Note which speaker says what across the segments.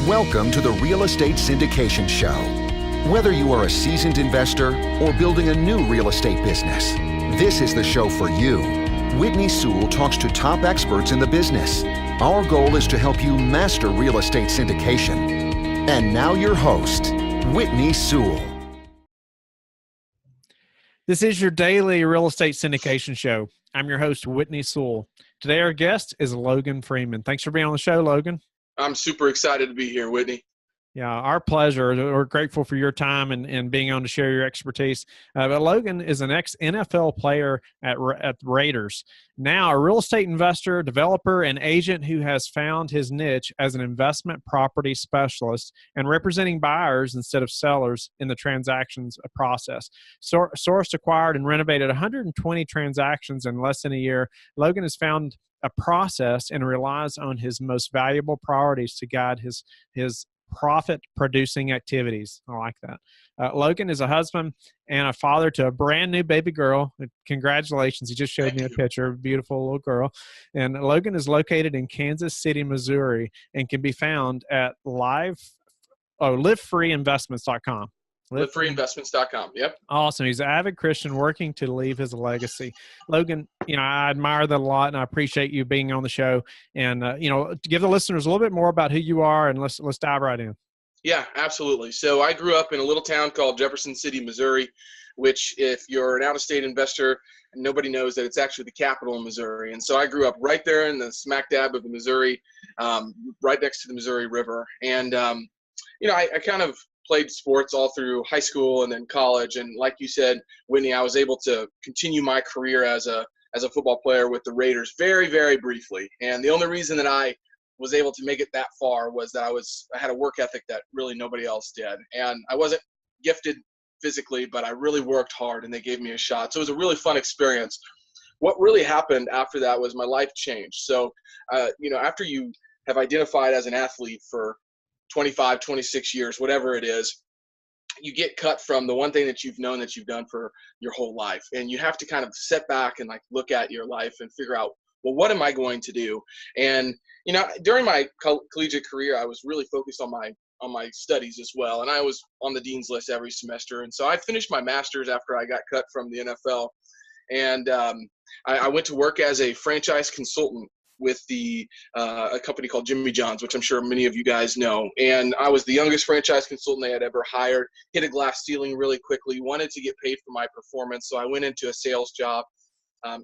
Speaker 1: Welcome to the Real Estate Syndication Show. Whether you are a seasoned investor or building a new real estate business, this is the show for you. Whitney Sewell talks to top experts in the business. Our goal is to help you master real estate syndication. And now your host, Whitney Sewell.
Speaker 2: This is your daily real estate syndication show. I'm your host, Whitney Sewell. Today our guest is Logan Freeman. Thanks for being on the show, Logan.
Speaker 3: I'm super excited to be here, Whitney.
Speaker 2: Yeah, our pleasure. We're grateful for your time and being on to share your expertise. But Logan is an ex-NFL player at Raiders. Now a real estate investor, developer, and agent who has found his niche as an investment property specialist and representing buyers instead of sellers in the transactions process. Sourced, acquired, and renovated 120 transactions in less than a year. Logan has found a process and relies on his most valuable priorities to guide his profit-producing activities. I like that. Logan is a husband and a father to a brand new baby girl. Congratulations. He just showed me a picture. Beautiful little girl. And Logan is located in Kansas City, Missouri, and can be found at LiveFreeInvestments.com.
Speaker 3: LiveFreeInvestments.com. Yep.
Speaker 2: Awesome. He's an avid Christian working to leave his legacy. Logan, I admire that a lot, and I appreciate you being on the show. And, to give the listeners a little bit more about who you are, and let's dive right in.
Speaker 3: Yeah, absolutely. So I grew up in a little town called Jefferson City, Missouri, which if you're an out-of-state investor, nobody knows that it's actually the capital of Missouri. And so I grew up right there in the smack dab of the Missouri, right next to the Missouri River. And, I kind of played sports all through high school and then college. And like you said, Whitney, I was able to continue my career as a football player with the Raiders very, very briefly. And the only reason that I was able to make it that far was that I had a work ethic that really nobody else did. And I wasn't gifted physically, but I really worked hard and they gave me a shot. So it was a really fun experience. What really happened after that was my life changed. So, after you have identified as an athlete for 25, 26 years, whatever it is, you get cut from the one thing that you've known that you've done for your whole life. And you have to kind of sit back and look at your life and figure out, well, what am I going to do? And, during my collegiate career, I was really focused on my studies as well. And I was on the dean's list every semester. And so I finished my master's after I got cut from the NFL. And I went to work as a franchise consultant with a company called Jimmy John's, which I'm sure many of you guys know. And I was the youngest franchise consultant they had ever hired, hit a glass ceiling really quickly, wanted to get paid for my performance. So I went into a sales job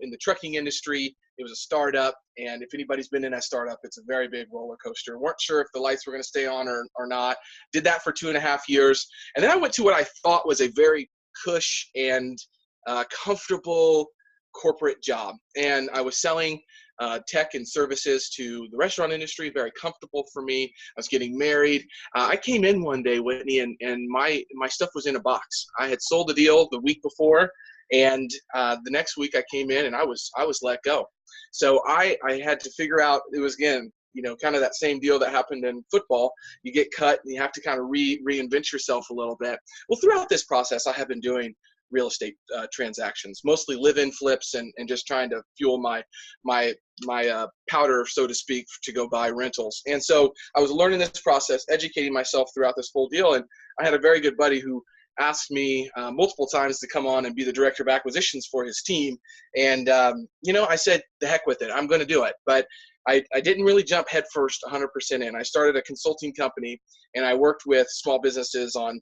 Speaker 3: in the trucking industry. It was a startup. And if anybody's been in a startup, it's a very big roller coaster. Weren't sure if the lights were going to stay on or not. Did that for 2.5 years. And then I went to what I thought was a very cush and comfortable corporate job. And I was selling tech and services to the restaurant industry, very comfortable for me. I was getting married. I came in one day, Whitney, and my stuff was in a box. I had sold the deal the week before, and the next week I came in and I was let go. So I had to figure out, it was again, kind of that same deal that happened in football. You get cut and you have to kind of reinvent yourself a little bit. Well, throughout this process, I have been doing real estate transactions, mostly live-in flips and just trying to fuel my powder, so to speak, to go buy rentals. And so I was learning this process, educating myself throughout this whole deal. And I had a very good buddy who asked me multiple times to come on and be the director of acquisitions for his team. And, I said, the heck with it. I'm going to do it. But I didn't really jump headfirst 100% in. I started a consulting company and I worked with small businesses on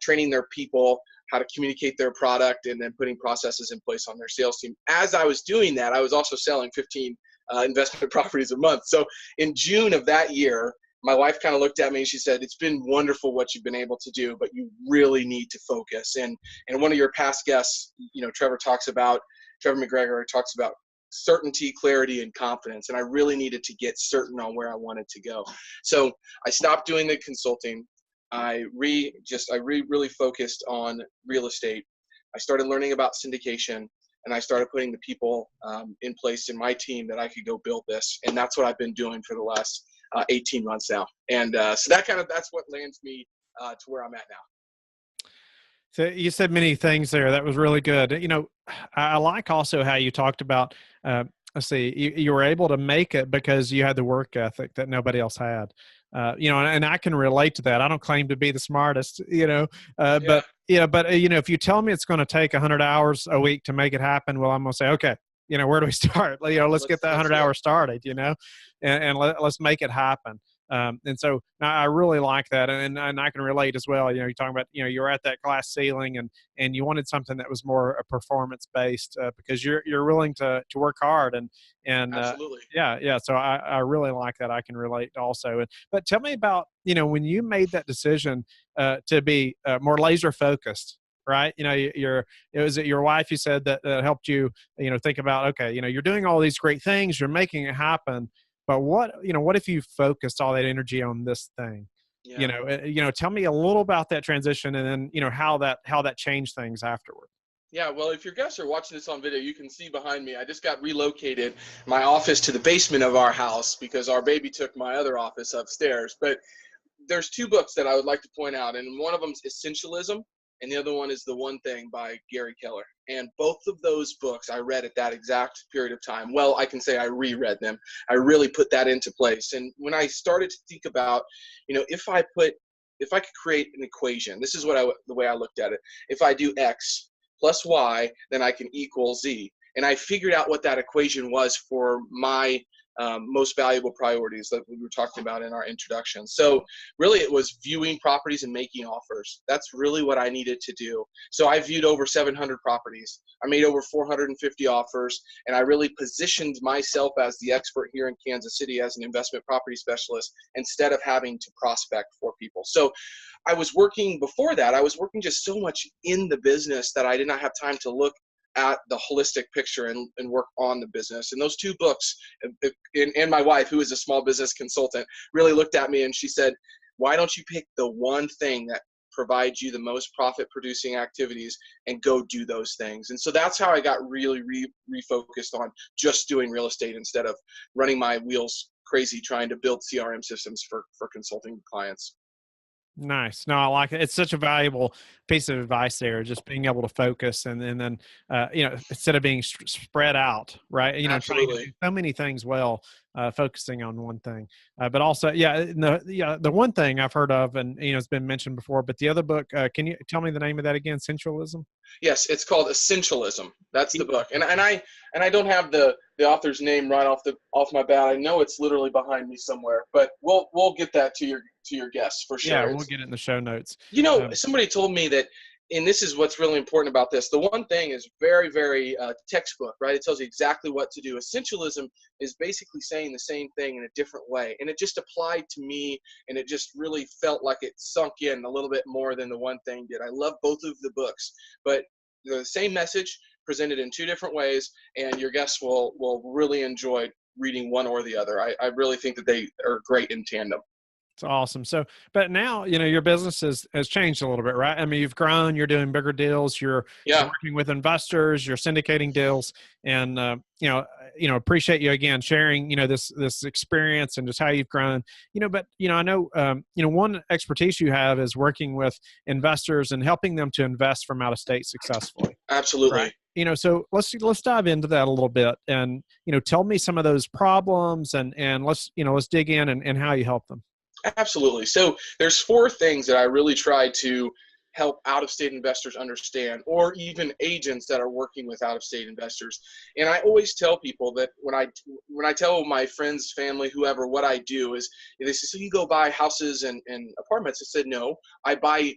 Speaker 3: training their people, how to communicate their product, and then putting processes in place on their sales team. As I was doing that, I was also selling 15 investment properties a month. So in June of that year, my wife kind of looked at me and she said, it's been wonderful what you've been able to do, but you really need to focus. And one of your past guests, Trevor McGregor talks about certainty, clarity, and confidence. And I really needed to get certain on where I wanted to go. So I stopped doing the consulting. I really focused on real estate. I started learning about syndication, and I started putting the people in place in my team that I could go build this. And that's what I've been doing for the last 18 months now. And so that's what lands me to where I'm at now.
Speaker 2: So you said many things there. That was really good. I like also how you talked about let's see, you were able to make it because you had the work ethic that nobody else had. And I can relate to that. I don't claim to be the smartest,
Speaker 3: Yeah,
Speaker 2: but if you tell me it's going to take 100 hours a week to make it happen, well, I'm going to say, okay, where do we start? Let's get that
Speaker 3: let's
Speaker 2: 100
Speaker 3: go.
Speaker 2: hours started, and let's make it happen. And so I really like that, and I can relate as well. You're talking about, you were at that glass ceiling, and you wanted something that was more performance based, because you're willing to work hard, and
Speaker 3: Absolutely.
Speaker 2: yeah. So I really like that. I can relate also. But tell me about, when you made that decision to be more laser focused. Right, was it your wife, you said, that helped you, think about, okay, you're doing all these great things, you're making it happen, but what if you focused all that energy on this thing?
Speaker 3: Yeah.
Speaker 2: Tell me a little about that transition, and then how that changed things afterward.
Speaker 3: Yeah, well, if your guests are watching this on video, you can see behind me, I just got relocated my office to the basement of our house because our baby took my other office upstairs. But there's two books that I would like to point out, and one of them is Essentialism, and the other one is The One Thing by Gary Keller. And both of those books I read at that exact period of time. Well, I can say I reread them. I really put that into place. And when I started to think about, if I could create an equation, this is the way I looked at it. If I do X plus Y, then I can equal Z. And I figured out what that equation was for my most valuable priorities that we were talking about in our introduction. So really it was viewing properties and making offers. That's really what I needed to do. So I viewed over 700 properties. I made over 450 offers, and I really positioned myself as the expert here in Kansas City as an investment property specialist instead of having to prospect for people. So before that, I was working just so much in the business that I did not have time to look at the holistic picture and work on the business. And those two books, and my wife, who is a small business consultant, really looked at me and she said, why don't you pick the one thing that provides you the most profit producing activities and go do those things? And so that's how I got really refocused on just doing real estate instead of running my wheels crazy trying to build CRM systems for consulting clients.
Speaker 2: Nice. No, I like it. It's such a valuable piece of advice there, just being able to focus, and then, instead of being spread out, right? Trying to
Speaker 3: Absolutely.
Speaker 2: do so many things well, focusing on one thing. But also, the one thing I've heard of, and, it's been mentioned before, but the other book, can you tell me the name of that again? Sensualism?
Speaker 3: Yes, it's called Essentialism. That's the book. And I don't have the author's name right off my bat. I know it's literally behind me somewhere, but we'll get that to your guests for
Speaker 2: Yeah,
Speaker 3: sure.
Speaker 2: we'll get it in the show notes.
Speaker 3: Somebody told me that, and this is what's really important about this. The One Thing is very, very textbook, right? It tells you exactly what to do. Essentialism is basically saying the same thing in a different way. And it just applied to me, and it just really felt like it sunk in a little bit more than The One Thing did. I love both of the books, but they're the same message presented in two different ways, and your guests will really enjoy reading one or the other. I really think that they are great in tandem.
Speaker 2: It's awesome. So, but now, your business has changed a little bit, right? I mean, you've grown, you're doing bigger deals, you're
Speaker 3: Yeah.
Speaker 2: working with investors, you're syndicating deals, and, appreciate you again sharing, this experience and just how you've grown, but, I know, one expertise you have is working with investors and helping them to invest from out of state successfully.
Speaker 3: Absolutely.
Speaker 2: Right. So let's dive into that a little bit, and, tell me some of those problems, and let's dig in and how you help them.
Speaker 3: Absolutely. So there's four things that I really try to help out-of-state investors understand, or even agents that are working with out-of-state investors. And I always tell people that when I tell my friends, family, whoever, what I do is, they say, so you go buy houses and apartments? I said, no, I buy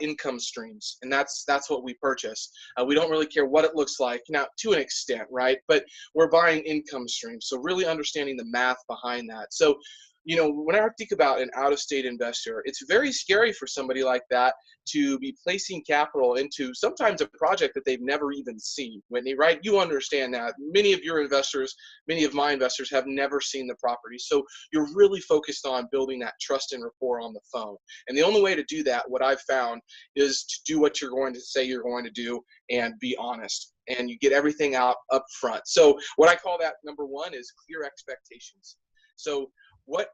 Speaker 3: income streams, and that's what we purchase. We don't really care what it looks like, now, to an extent, right? But we're buying income streams. So really understanding the math behind that. So when I think about an out-of-state investor, it's very scary for somebody like that to be placing capital into sometimes a project that they've never even seen. Whitney, right? You understand that. Many of my investors have never seen the property. So you're really focused on building that trust and rapport on the phone. And the only way to do that, what I've found, is to do what you're going to say you're going to do and be honest. And you get everything out up front. So what I call that, number one, is clear expectations. So when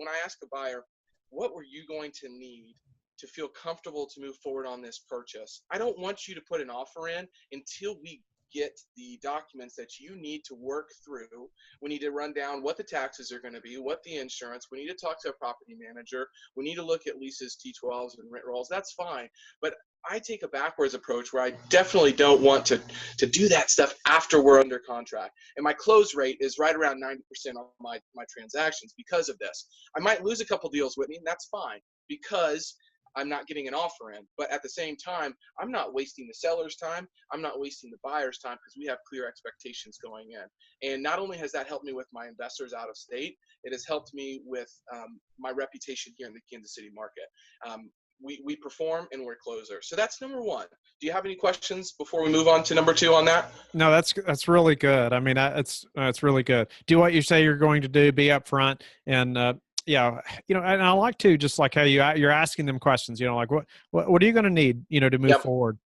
Speaker 3: I ask a buyer, what were you going to need to feel comfortable to move forward on this purchase? I don't want you to put an offer in until we get the documents that you need to work through. We need to run down what the taxes are going to be, what the insurance. We need to talk to a property manager. We need to look at leases, T12s, and rent rolls. That's fine. But I take a backwards approach where I definitely don't want to do that stuff after we're under contract. And my close rate is right around 90% on my transactions because of this. I might lose a couple deals, Whitney, and that's fine because I'm not getting an offer in. But at the same time, I'm not wasting the seller's time. I'm not wasting the buyer's time because we have clear expectations going in. And not only has that helped me with my investors out of state, it has helped me with my reputation here in the Kansas City market. We perform and we're closer. So that's number one. Do you have any questions before we move on to number two on that?
Speaker 2: No, that's really good. I mean, it's really good. Do what you say you're going to do. Be upfront, and yeah, and I like to just like how you're asking them questions. Like what are you going to need, to move
Speaker 3: Yep.
Speaker 2: forward.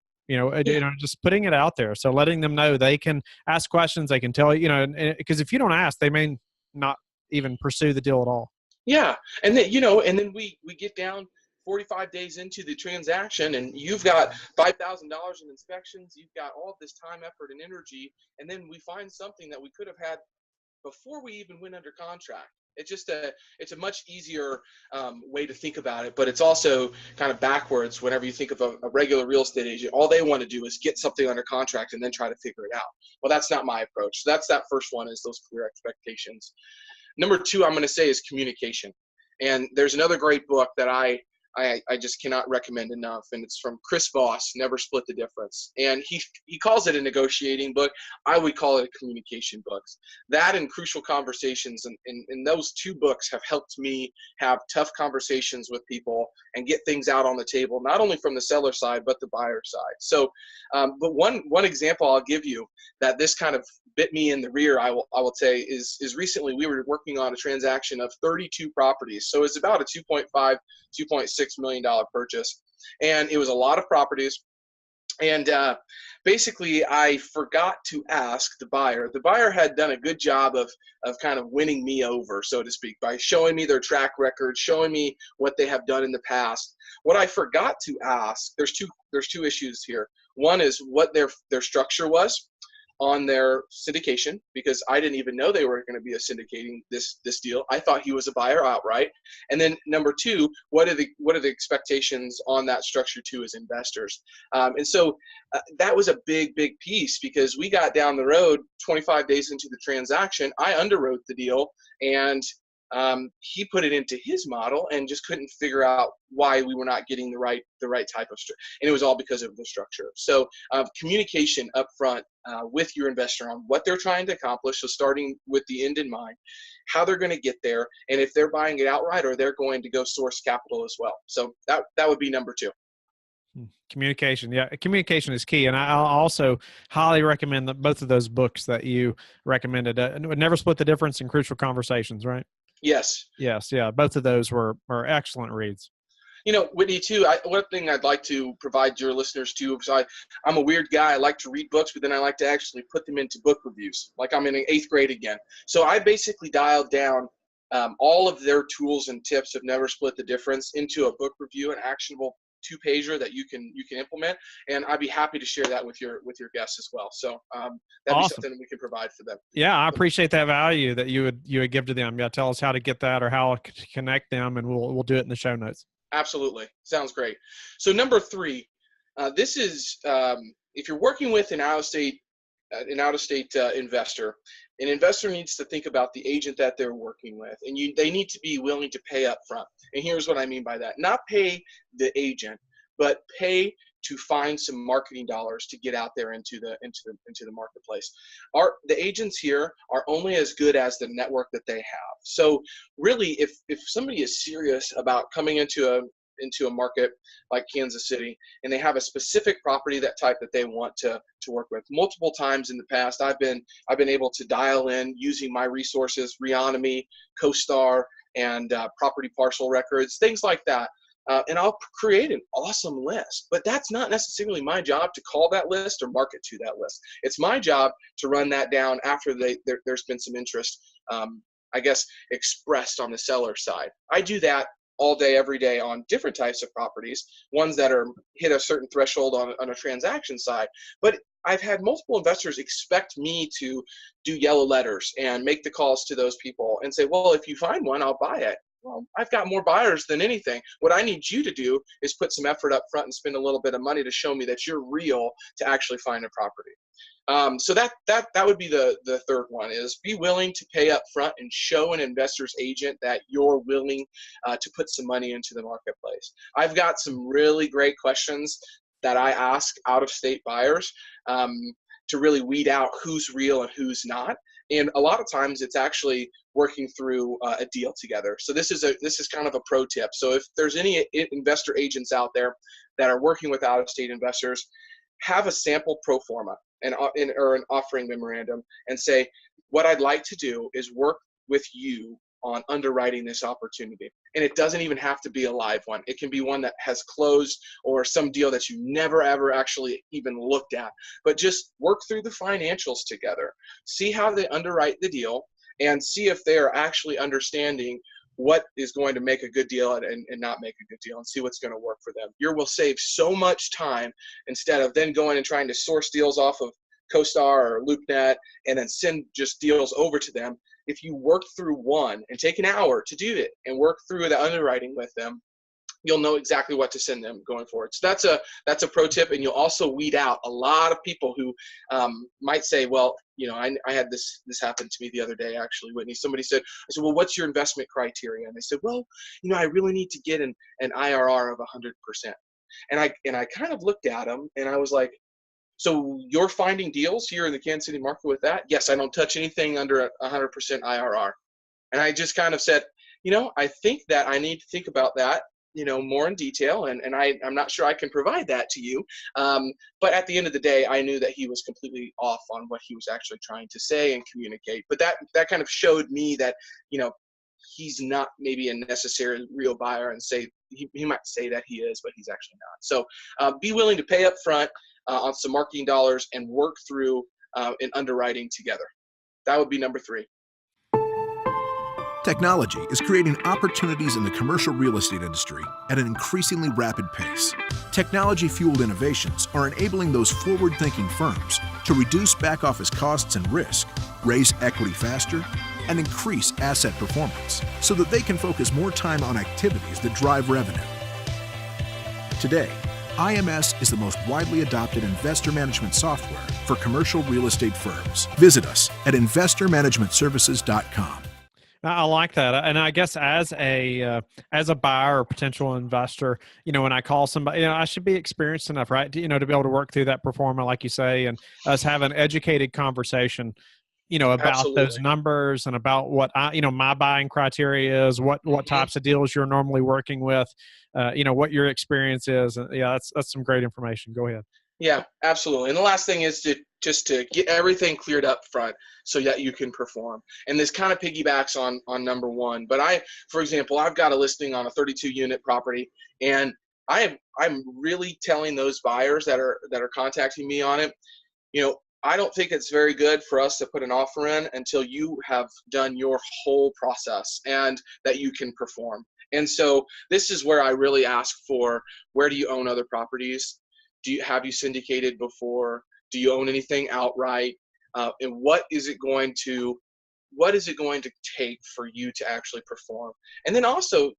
Speaker 2: Just putting it out there. So letting them know they can ask questions. They can tell because if you don't ask, they may not even pursue the deal at all.
Speaker 3: Yeah, and then we get down 45 days into the transaction and you've got $5,000 in inspections, you've got all this time, effort, and energy, and then we find something that we could have had before we even went under contract. It's a much easier way to think about it, but it's also kind of backwards whenever you think of a regular real estate agent. All they want to do is get something under contract and then try to figure it out. Well, that's not my approach. So that's that first one, is those clear expectations. Number two, I'm going to say, is communication. And there's another great book that I just cannot recommend enough, and it's from Chris Voss, Never Split the Difference. And he calls it a negotiating book. I would call it a communication book. That and Crucial Conversations, and those two books have helped me have tough conversations with people and get things out on the table, not only from the seller side, but the buyer side. So, but one example I'll give you that this kind of bit me in the rear, I will say, is recently we were working on a transaction of 32 properties. So it's about a $2.6 million purchase, and it was a lot of properties. And basically, I forgot to ask the buyer. The buyer had done a good job of kind of winning me over, so to speak, by showing me their track record, showing me what they have done in the past. What I forgot to ask, there's two issues here. One is what their structure was on their syndication, because I didn't even know they were going to be syndicating this deal. I thought he was a buyer outright. And then number two, what are the expectations on that structure too as investors? And so that was a big piece, because we got down the road 25 days into the transaction. I underwrote the deal, and he put it into his model and just couldn't figure out why we were not getting the right type of structure. And it was all because of the structure. So communication up front with your investor on what they're trying to accomplish. So starting with the end in mind, how they're going to get there, and if they're buying it outright or they're going to go source capital as well. So that would be number two.
Speaker 2: Communication. Yeah. Communication is key. And I'll also highly recommend both of those books that you recommended. Never Split the Difference and Crucial Conversations, right?
Speaker 3: Yes.
Speaker 2: Yes. Yeah. Both of those were excellent reads.
Speaker 3: Whitney, too, one thing I'd like to provide your listeners too, because I'm a weird guy. I like to read books, but then I like to actually put them into book reviews, like I'm in 8th grade again. So I basically dialed down all of their tools and tips of Never Split the Difference into a book review, an actionable 2-pager that you can implement, and I'd be happy to share that with your guests as well. So that'd
Speaker 2: awesome.
Speaker 3: be something we can provide for them.
Speaker 2: Yeah, I appreciate that value that you would give to them. Yeah, tell us how to get that or how to connect them, and we'll do it in the show notes.
Speaker 3: Absolutely, sounds great. So number three, this is if you're working with an out-of-state investor. An investor needs to think about the agent that they're working with, and they need to be willing to pay up front. And here's what I mean by that. Not pay the agent, but pay to find some marketing dollars to get out there into the marketplace. The agents here are only as good as the network that they have. So really, if somebody is serious about coming into a market like Kansas City, and they have a specific property that they want to work with, multiple times in the past, I've been able to dial in using my resources, Reonomy, CoStar, and property parcel records, things like that. And I'll create an awesome list, but that's not necessarily my job to call that list or market to that list. It's my job to run that down after there's been some interest, expressed on the seller side. I do that all day, every day on different types of properties, ones that hit a certain threshold on a transaction side. But I've had multiple investors expect me to do yellow letters and make the calls to those people and say, well, if you find one, I'll buy it. Well, I've got more buyers than anything. What I need you to do is put some effort up front and spend a little bit of money to show me that you're real to actually find a property. So that would be the third one, is be willing to pay up front and show an investor's agent that you're willing to put some money into the marketplace. I've got some really great questions that I ask out-of-state buyers to really weed out who's real and who's not. And a lot of times it's actually working through a deal together. So this is kind of a pro tip. So if there's any investor agents out there that are working with out-of-state investors, have a sample pro forma or an offering memorandum and say, what I'd like to do is work with you on underwriting this opportunity. And it doesn't even have to be a live one. It can be one that has closed or some deal that you never ever actually even looked at, but just work through the financials together. See how they underwrite the deal and see if they are actually understanding what is going to make a good deal and not make a good deal, and see what's going to work for them. You will save so much time instead of then going and trying to source deals off of CoStar or LoopNet and then send just deals over to them. If you work through one and take an hour to do it and work through the underwriting with them, you'll know exactly what to send them going forward. So that's a pro tip, and you'll also weed out a lot of people who might say, well, I had this happen to me the other day, actually, Whitney. Somebody said, well, what's your investment criteria? And they said, well, I really need to get an IRR of 100%. And I kind of looked at them and I was like, so you're finding deals here in the Kansas City market with that? Yes, I don't touch anything under 100% IRR. And I just kind of said, I think that I need to think about that, more in detail. And I'm not sure I can provide that to you. But at the end of the day, I knew that he was completely off on what he was actually trying to say and communicate. But that kind of showed me that, he's not maybe a necessary real buyer, and say he might say that he is, but he's actually not. So be willing to pay up front on some marketing dollars and work through an underwriting together. That would be number 3.
Speaker 4: Technology is creating opportunities in the commercial real estate industry at an increasingly rapid pace. Technology-fueled innovations are enabling those forward-thinking firms to reduce back-office costs and risk, raise equity faster, and increase asset performance so that they can focus more time on activities that drive revenue. Today, IMS is the most widely adopted investor management software for commercial real estate firms. Visit us at investormanagementservices.com.
Speaker 2: I like that. And I guess as a buyer or potential investor, when I call somebody, I should be experienced enough, right? To be able to work through that pro forma, like you say, and us have an educated conversation, about
Speaker 3: Absolutely.
Speaker 2: those numbers and about what my buying criteria is, what types of deals you're normally working with, what your experience is. Yeah, that's some great information. Go ahead.
Speaker 3: Yeah, absolutely. And the last thing is to get everything cleared up front so that you can perform. And this kind of piggybacks on number 1. But for example, I've got a listing on a 32-unit property, and I'm really telling those buyers that are contacting me on it, I don't think it's very good for us to put an offer in until you have done your whole process and that you can perform. And so this is where I really ask for, where do you own other properties? Have you syndicated before? Do you own anything outright? And what is it going to take for you to actually perform? And then also,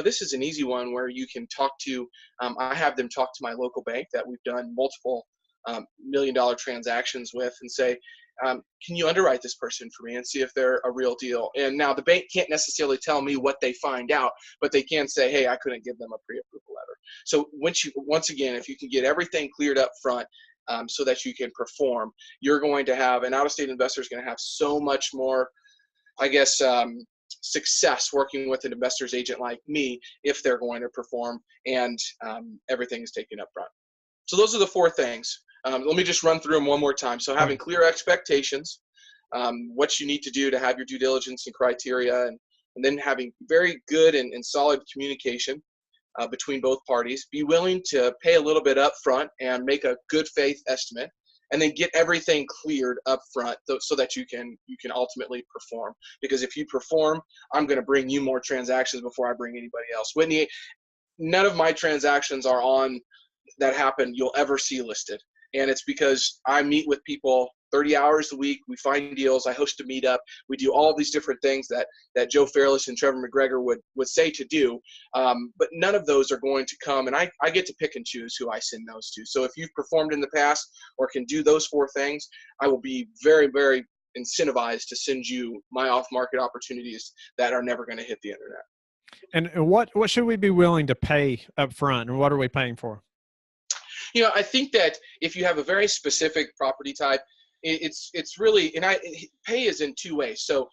Speaker 3: this is an easy one where you can talk to, I have them talk to my local bank that we've done multiple $1 million transactions with, and say, can you underwrite this person for me and see if they're a real deal? And now the bank can't necessarily tell me what they find out, but they can say, hey, I couldn't give them a pre-approval letter. So once again, if you can get everything cleared up front so that you can perform, you're going to have, an out-of-state investor is going to have so much more, I guess, success working with an investor's agent like me if they're going to perform and everything is taken up front. So those are the 4 things. Let me just run through them one more time. So having clear expectations, what you need to do to have your due diligence and criteria, and then having very good and solid communication between both parties. Be willing to pay a little bit up front and make a good faith estimate, and then get everything cleared up front so that you can ultimately perform. Because if you perform, I'm going to bring you more transactions before I bring anybody else. Whitney, none of my transactions that happen you'll ever see listed. And it's because I meet with people 30 hours a week. We find deals. I host a meetup. We do all these different things that Joe Fairless and Trevor McGregor would say to do. But none of those are going to come. And I get to pick and choose who I send those to. So if you've performed in the past or can do those 4 things, I will be very, very incentivized to send you my off-market opportunities that are never going to hit the internet.
Speaker 2: And what should we be willing to pay up front, and what are we paying for?
Speaker 3: I think that if you have a very specific property type, it's really, and pay is in 2 ways. So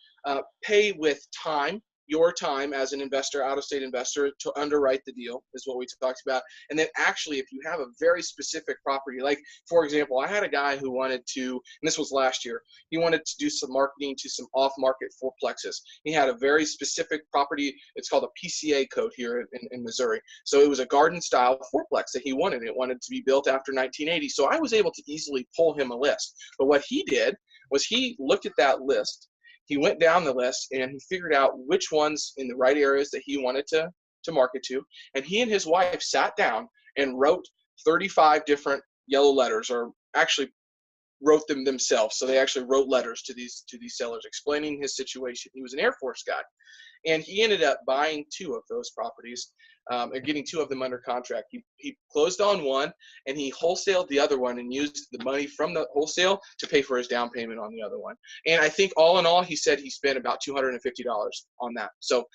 Speaker 3: pay with time, your time as an investor, out-of-state investor, to underwrite the deal is what we talked about. And then actually, if you have a very specific property, like, for example, I had a guy who wanted to, and this was last year, he wanted to do some marketing to some off-market fourplexes. He had a very specific property. It's called a PCA code here in Missouri. So it was a garden-style fourplex that he wanted. It wanted to be built after 1980. So I was able to easily pull him a list. But what he did was he looked at that list. He went down the list and he figured out which ones in the right areas that he wanted to market to. And he and his wife sat down and wrote 35 different yellow letters, or actually wrote them themselves. So they actually wrote letters to these sellers explaining his situation. He was an Air Force guy. And he ended up buying 2 of those properties, and getting 2 of them under contract. He closed on one, and he wholesaled the other one and used the money from the wholesale to pay for his down payment on the other one. And I think all in all, he said he spent about $250 on that. So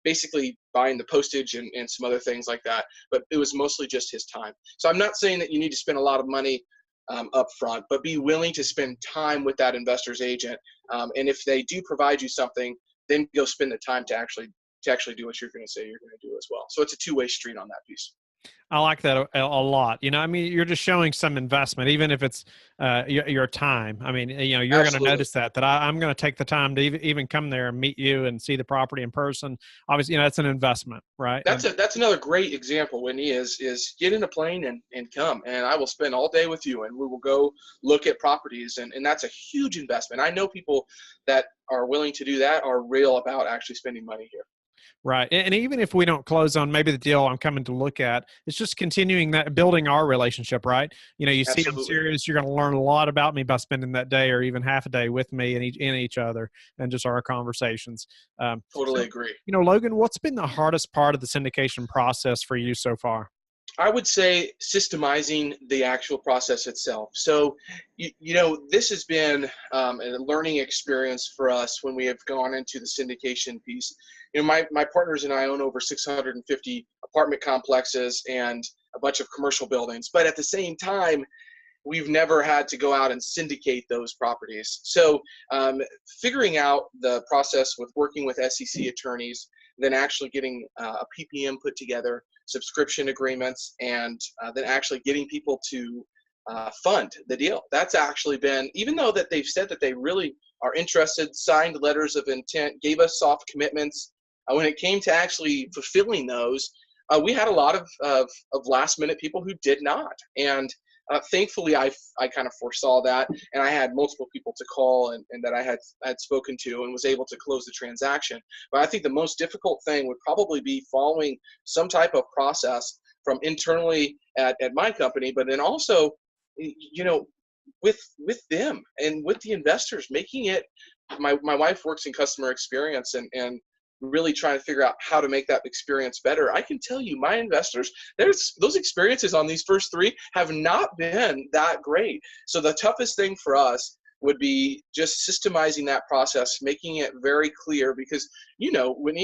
Speaker 3: basically buying the postage and some other things like that, but it was mostly just his time. So I'm not saying that you need to spend a lot of money up front, but be willing to spend time with that investor's agent. And if they do provide you something, then go spend the time to actually do what you're going to say you're going to do as well. So it's a 2-way street on that piece.
Speaker 2: I like that a lot. I mean, you're just showing some investment, even if it's your time. I mean, you're going to notice that I'm going to take the time to even come there and meet you and see the property in person. Obviously, that's an investment, right?
Speaker 3: That's another great example, Whitney, is get in a plane and come, and I will spend all day with you, and we will go look at properties, and that's a huge investment. I know people that are willing to do that are real about actually spending money here.
Speaker 2: Right. And even if we don't close on maybe the deal I'm coming to look at, it's just continuing that, building our relationship, right? You see I'm serious, you're going to learn a lot about me by spending that day or even half a day with me and each other and just our conversations.
Speaker 3: Totally agree.
Speaker 2: Logan, what's been the hardest part of the syndication process for you so far?
Speaker 3: I would say systemizing the actual process itself. So, this has been a learning experience for us when we have gone into the syndication piece. My partners and I own over 650 apartment complexes and a bunch of commercial buildings. But at the same time, we've never had to go out and syndicate those properties. So figuring out the process with working with SEC attorneys, then actually getting a PPM put together, subscription agreements, and then actually getting people to fund the deal. That's actually been, even though that they've said that they really are interested, signed letters of intent, gave us soft commitments, when it came to actually fulfilling those, we had a lot of last minute people who did not. And thankfully, I kind of foresaw that, and I had multiple people to call and that I had spoken to and was able to close the transaction. But I think the most difficult thing would probably be following some type of process from internally at my company, but then also, with them and with the investors, making it. My wife works in customer experience and really trying to figure out how to make that experience better. I can tell you, my investors, those experiences on these first 3 have not been that great. So the toughest thing for us would be just systemizing that process, making it very clear, because, when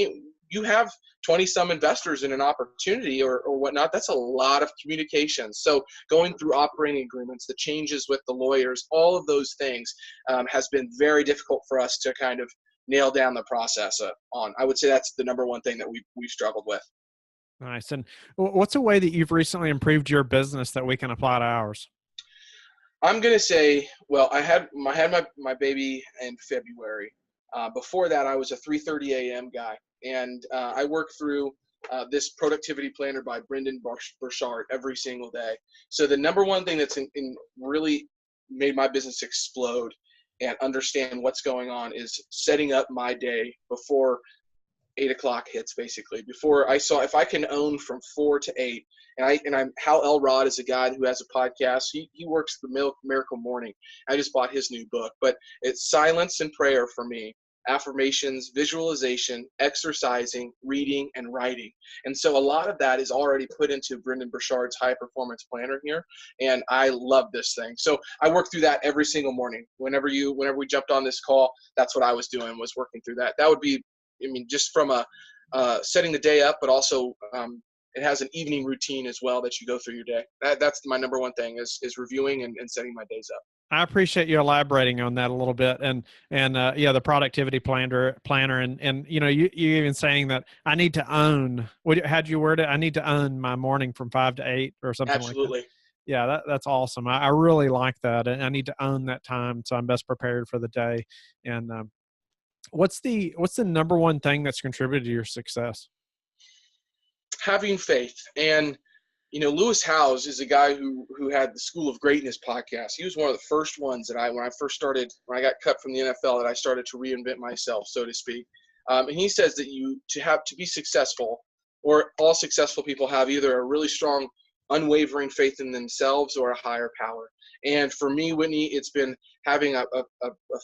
Speaker 3: you have 20 some investors in an opportunity or whatnot, that's a lot of communication. So going through operating agreements, the changes with the lawyers, all of those things has been very difficult for us to kind of nail down the process on. I would say that's the number one thing that we've struggled with.
Speaker 2: Nice. And what's a way that you've recently improved your business that we can apply to ours?
Speaker 3: I'm going to say, well, I had my baby in February. Before that, I was a 3:30 a.m. guy. And I work through this productivity planner by Brendan Burchard every single day. So the number one thing that's really made my business explode and understand what's going on is setting up my day before 8 o'clock hits, basically. Before I saw, if I can own from 4 to 8, and Hal Elrod is a guy who has a podcast. He works the Miracle Morning. I just bought his new book, but it's silence and prayer for me, affirmations, visualization, exercising, reading, and writing. And so a lot of that is already put into Brendan Burchard's high performance planner here. And I love this thing. So I work through that every single morning. Whenever we jumped on this call, that's what I was doing, was working through that. That would be, I mean, just from a setting the day up, but also it has an evening routine as well that you go through your day. That's my number one thing is reviewing and setting my days up.
Speaker 2: I appreciate you elaborating on that a little bit, and yeah, the productivity planner, and you even saying that I need to own. How'd you word it? I need to own my morning from 5 to 8 or something.
Speaker 3: Absolutely.
Speaker 2: Like that. Yeah, that's awesome. I really like that, and I need to own that time so I'm best prepared for the day. And what's the number one thing that's contributed to your success?
Speaker 3: Having faith. And Lewis Howes is a guy who had the School of Greatness podcast. He was one of the first ones that when I got cut from the NFL, that I started to reinvent myself, so to speak. And he says that to be successful, or all successful people have either a really strong, unwavering faith in themselves or a higher power. And for me, Whitney, it's been having a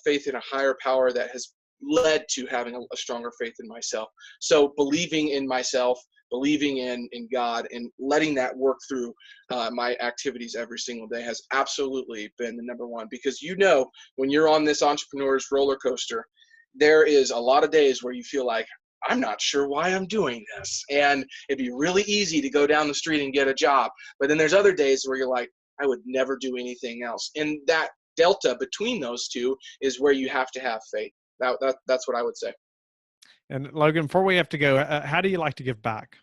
Speaker 3: faith in a higher power that has led to having a stronger faith in myself. So believing in myself, believing in God, and letting that work through my activities every single day has absolutely been the number one. Because when you're on this entrepreneur's roller coaster, there is a lot of days where you feel like, I'm not sure why I'm doing this. And it'd be really easy to go down the street and get a job. But then there's other days where you're like, I would never do anything else. And that delta between those two is where you have to have faith. That's what I would say.
Speaker 2: And Logan, before we have to go, how do you like to give back?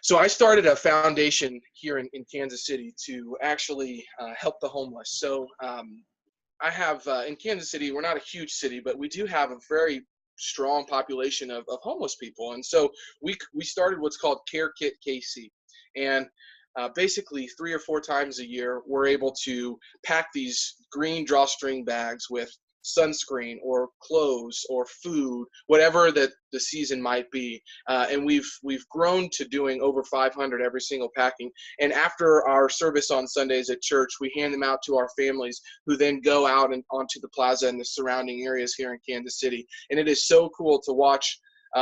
Speaker 3: So I started a foundation here in Kansas City to actually help the homeless. So I have in Kansas City, we're not a huge city, but we do have a very strong population of homeless people. And so we started what's called Care Kit KC. And basically 3 or 4 times a year, we're able to pack these green drawstring bags with sunscreen or clothes or food, whatever that the season might be. And we've grown to doing over 500 every single packing. And after our service on Sundays at church, we hand them out to our families, who then go out and onto the plaza and the surrounding areas here in Kansas City. And it is so cool to watch.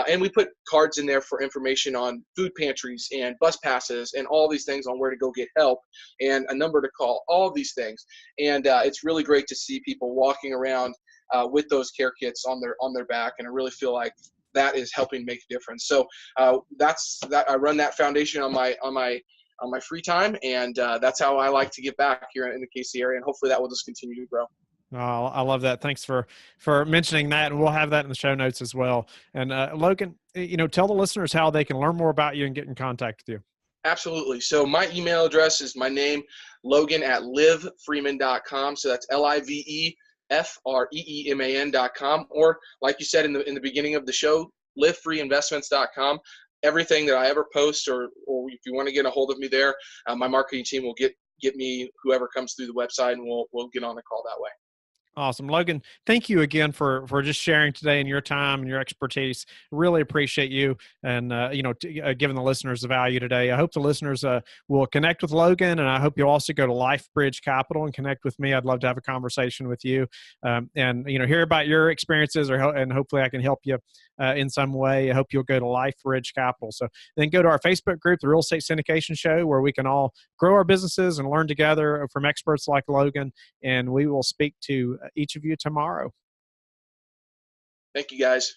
Speaker 3: And we put cards in there for information on food pantries and bus passes and all these things on where to go get help and a number to call, all these things. And it's really great to see people walking around with those care kits on their back. And I really feel like that is helping make a difference. So that's that. I run that foundation on my free time, and that's how I like to give back here in the KC area. And hopefully that will just continue to grow.
Speaker 2: Oh, I love that. Thanks for mentioning that. And we'll have that in the show notes as well. And Logan, tell the listeners how they can learn more about you and get in contact with you.
Speaker 3: Absolutely. So my email address is my name, Logan@livefreeman.com. So that's LIVEFREEMAN.com. Or like you said in the beginning of the show, livefreeinvestments.com. Everything that I ever post, or if you want to get a hold of me there, my marketing team will get me whoever comes through the website, and we'll get on the call that way.
Speaker 2: Awesome. Logan, thank you again for just sharing today and your time and your expertise. Really appreciate you and, giving the listeners the value today. I hope the listeners will connect with Logan, and I hope you'll also go to LifeBridge Capital and connect with me. I'd love to have a conversation with you and hear about your experiences, and hopefully I can help you in some way. I hope you'll go to LifeBridge Capital. So then go to our Facebook group, the Real Estate Syndication Show, where we can all grow our businesses and learn together from experts like Logan, and we will speak to each of you tomorrow.
Speaker 3: Thank you, guys.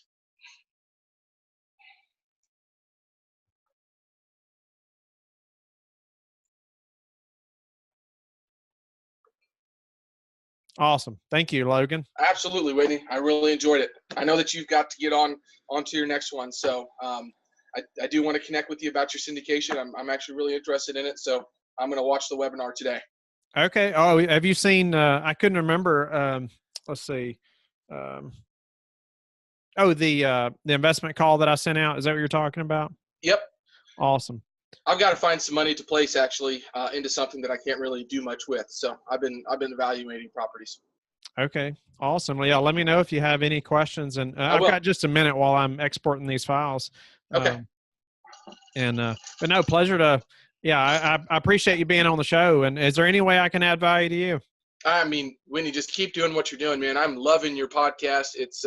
Speaker 2: Awesome. Thank you, Logan.
Speaker 3: Absolutely, Whitney. I really enjoyed it. I know that you've got to get onto your next one. So I do want to connect with you about your syndication. I'm actually really interested in it. So I'm going to watch the webinar today.
Speaker 2: Okay. Oh, have you seen, I couldn't remember, let's see. The investment call that I sent out. Is that what you're talking about?
Speaker 3: Yep.
Speaker 2: Awesome.
Speaker 3: I've got to find some money to place actually into something that I can't really do much with. So I've been evaluating properties.
Speaker 2: Okay. Awesome. Well, yeah, let me know if you have any questions. And I've got just a minute while I'm exporting these files.
Speaker 3: Okay.
Speaker 2: But no, pleasure to, I appreciate you being on the show. And is there any way I can add value to you?
Speaker 3: I mean, Whitney, just keep doing what you're doing, man. I'm loving your podcast. It's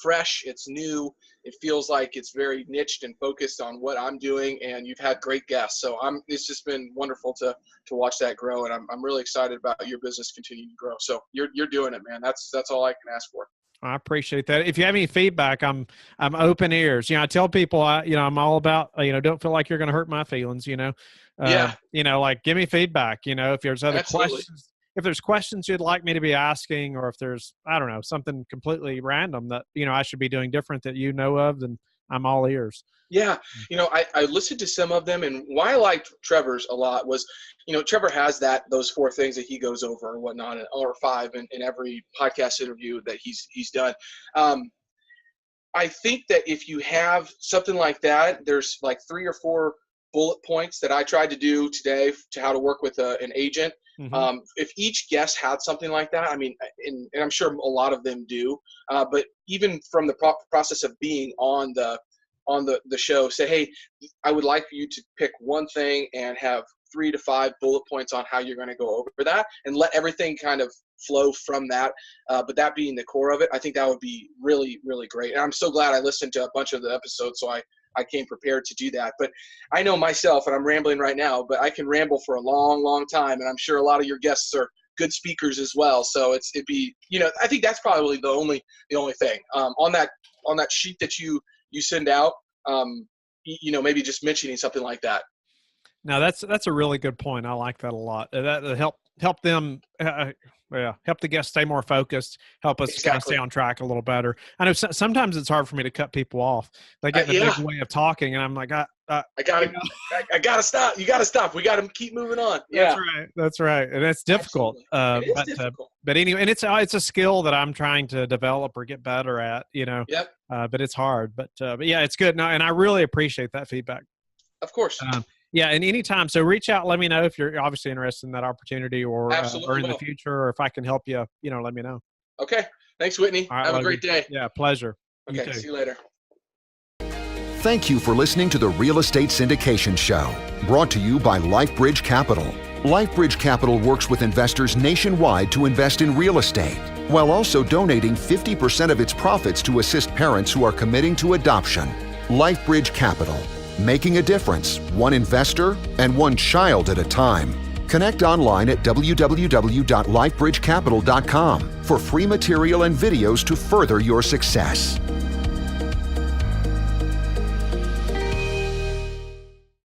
Speaker 3: fresh. It's new. It feels like it's very niched and focused on what I'm doing, and you've had great guests. So it's just been wonderful to watch that grow, and I'm really excited about your business continuing to grow. So you're doing it, man. That's all I can ask for.
Speaker 2: I appreciate that. If you have any feedback, I'm open ears. I tell people, I'm all about, don't feel like you're going to hurt my feelings, like give me feedback, if there's other questions, if there's questions you'd like me to be asking, or if there's, I don't know, something completely random that, I should be doing different that of, then I'm all ears.
Speaker 3: Yeah. I listened to some of them, and why I liked Trevor's a lot was, Trevor has those 4 things that he goes over and whatnot, or 5 in every podcast interview that he's done. I think that if you have something like that, there's like 3 or 4 bullet points that I tried to do today to how to work with an agent. Mm-hmm. If each guest had something like that, I mean, and I'm sure a lot of them do, but even from the process of being on the show, say, hey, I would like you to pick one thing and have 3 to 5 bullet points on how you're going to go over that, and let everything kind of flow from that. But that being the core of it, I think that would be really, really great. And I'm so glad I listened to a bunch of the episodes, so I came prepared to do that. But I know myself, and I'm rambling right now, but I can ramble for a long, long time. And I'm sure a lot of your guests are good speakers as well. So it'd be, I think that's probably the only thing on that sheet that you send out, maybe just mentioning something like that.
Speaker 2: Now that's a really good point. I like that a lot. That help them, help the guests stay more focused, help us kind of stay on track a little better. I know sometimes it's hard for me to cut people off. They get in a big way of talking, and I'm like, I gotta stop. You gotta stop. We gotta keep moving on. Yeah, that's right, and it's difficult.
Speaker 3: It is difficult.
Speaker 2: But anyway, and it's a skill that I'm trying to develop or get better at.
Speaker 3: Yep.
Speaker 2: But it's hard. But yeah, it's good. No, and I really appreciate that feedback.
Speaker 3: Of course.
Speaker 2: Yeah, and anytime. So reach out. Let me know if you're obviously interested in that opportunity, or in the future, or if I can help you. Let me know.
Speaker 3: Okay. Thanks, Whitney.
Speaker 2: All right,
Speaker 3: have a great day.
Speaker 2: Yeah, pleasure.
Speaker 3: Okay. See you later.
Speaker 1: Thank you for listening to the Real Estate Syndication Show, brought to you by LifeBridge Capital. LifeBridge Capital works with investors nationwide to invest in real estate, while also donating 50% of its profits to assist parents who are committing to adoption. LifeBridge Capital, making a difference, one investor and one child at a time. Connect online at www.lifebridgecapital.com for free material and videos to further your success.